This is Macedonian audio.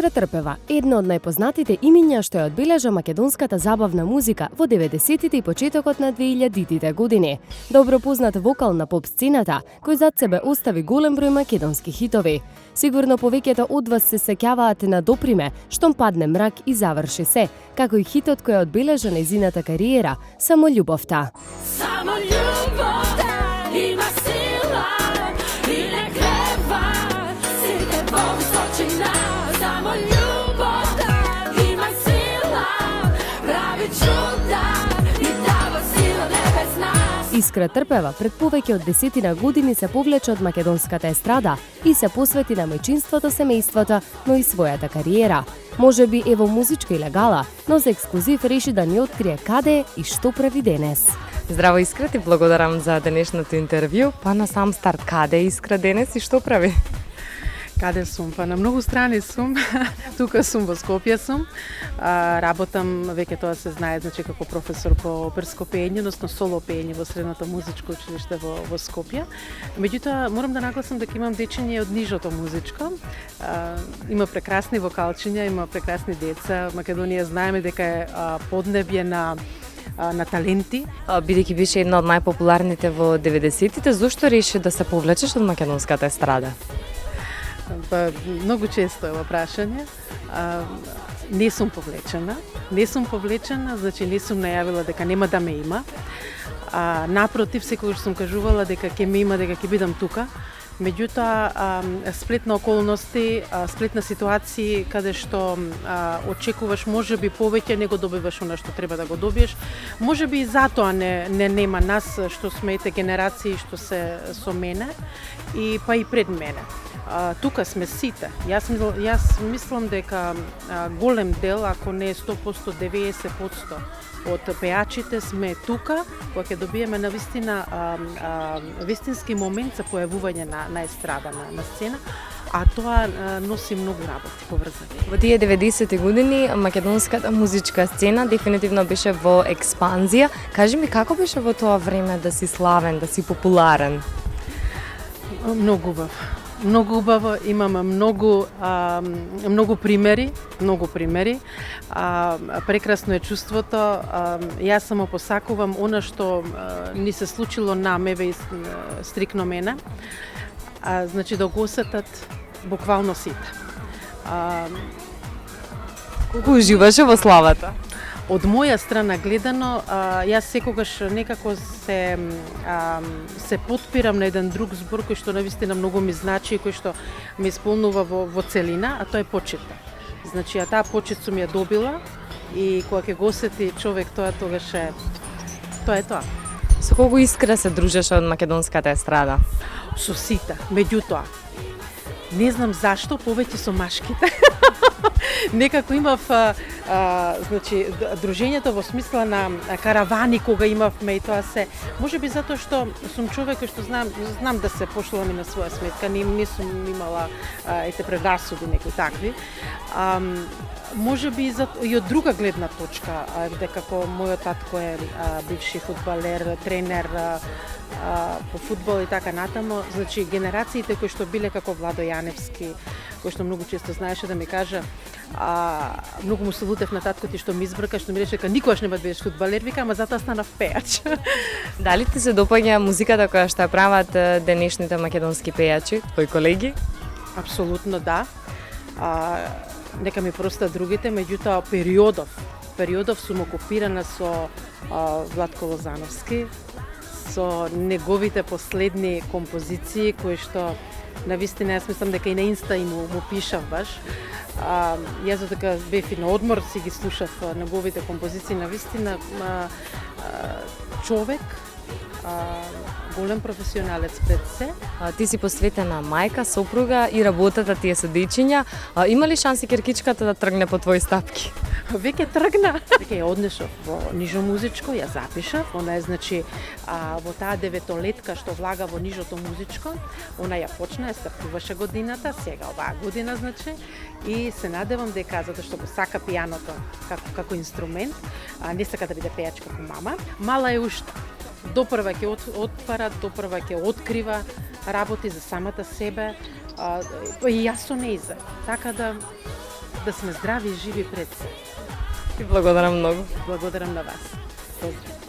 Искра Трпева, едно од најпознатите имиња што ја одбележа македонската забавна музика во 90-тите и почетокот на 2000-тите години. Добро познат вокал на поп сцената, кој зад себе остави голем број македонски хитови. Сигурно повеќето од вас се сеќаваат на Доприме, штом падне мрак и заврши се, како и хитот кој ја одбележа нејзината кариера, Само љубовта. Само љубовта има сила и не грева сите во височина. Само љубовта има сила, прави чуда и дава сила небесна. Искра Трпева пред повеќе од 10 години се повлече од македонската естрада и се посвети на мајчинството, семејството, но и својата кариера. Може би ево музичка илегала, но за ексклузив реши да ни открие каде и што прави денес. Здраво, Искра, ти благодарам за денешното интервју. Па на сам старт, каде е Искра денес и што прави? Каде сум? Па на многу страни сум. Тука сум, во Скопје сум. Работам, веќе тоа се знае, значи како професор по оперско пеење, односно соло пеење во Средното музичко училиште во Скопје. Меѓутоа, морам да нагласам дека имам дечиња од нижото музичко. Има прекрасни вокалчиња, има прекрасни деца. Македонија знаеме дека е поднебје на таленти. Бидејќи беше една од најпопуларните во 90-тите, зошто реши да се повлечеш од македонската естрада? Па, многу често е во прашање. Не сум повлечена. Значи не сум најавила дека нема да ме има. Напротив, секогаш сум кажувала дека ќе ме има, дека ќе бидам тука. Меѓутоа, сплет на околности, сплет на ситуации каде што очекуваш можеби повеќе, не го добиваш она што треба да го добиеш. Можеби и затоа нема нас што сме ете генерации што се со мене и па и пред мене. Тука сме сите. Јас мислам дека голем дел, ако не 100%, 90% од пеачите сме тука, кога ќе добиеме на вистински момент за појавување на естрада, на сцена, а тоа носи многу работи поврзани. Во тие 90-ти години македонската музичка сцена дефинитивно беше во експанзија. Кажи ми, како беше во тоа време да си славен, да си популарен? Многу убаво, имаме многу примери. Прекрасно е чувството. Јас само посакувам она што ни се случило нам, еве и стрикно мене. Значи да го осетат буквално сите. Колку уживаше во славата? Од моја страна гледано, јас секогаш некако се подпирам на еден друг збор кој што навистина многу ми значи и кој што ме исполнува во целина, а тоа е почитта. Значи, таа почит сум ја добила и кога ќе го осети човек тоа, тогаш е тоа. Со колку Искра се дружеше од македонската естрада? Со сите, меѓутоа, не знам зашто повеќе со машките. Некако имав значи дружењето во смисла на каравани кога имавме и тоа се. Можеби затоа што сум човек кој што знам да се пошлам и на своја сметка, не сум имала ете предрасуди некои такви. Можеби и од друга гледна точка, дека како мојот татко е бивши фудбалер, тренер по фудбал и така натаму, значи генерациите кои што биле како Владо Јаневски, кој што многу често знаеше да ми каже, многу му се лутев на татко ти што ми избрка, што ми рече дека никогаш нема да бидеш фудбалер, вика, ама затоа станав пејач. Дали ти се допаѓа музиката која што ја прават денешните македонски пејачи, твои колеги? Апсолутно да. Нека ми простат другите, меѓутоа периодов сум окупирана со Владко Лозановски, со неговите последни композиции кои што навистина јас мислам дека и на Инста му пишав баш. Јас така бев и на одмор, си ги слушав неговите композиции, навистина човек, голем професионалец пред се. Ти си посветена мајка, сопруга и работата ти е со дечиња. Има ли шанси киркичката да тргне по твои стапки? Веќе тргна. Веќе ја однесов во нижо музичко, ја запишав. Она е, значи, во таа 9-летка што влага во нижото музичко, она ја почна, ја стартуваше годината, сега оваа година, значи, и се надевам дека, затоа што го сака пијаното како инструмент, не сака да биде пејач како мама. Мала е уште. Допрва ќе отвара, допрва ќе открива работи за самата себе, и јас со нејза. Така да да сме здрави и живи пред се. Ти благодарам многу. Благодарам на вас. Поздрав.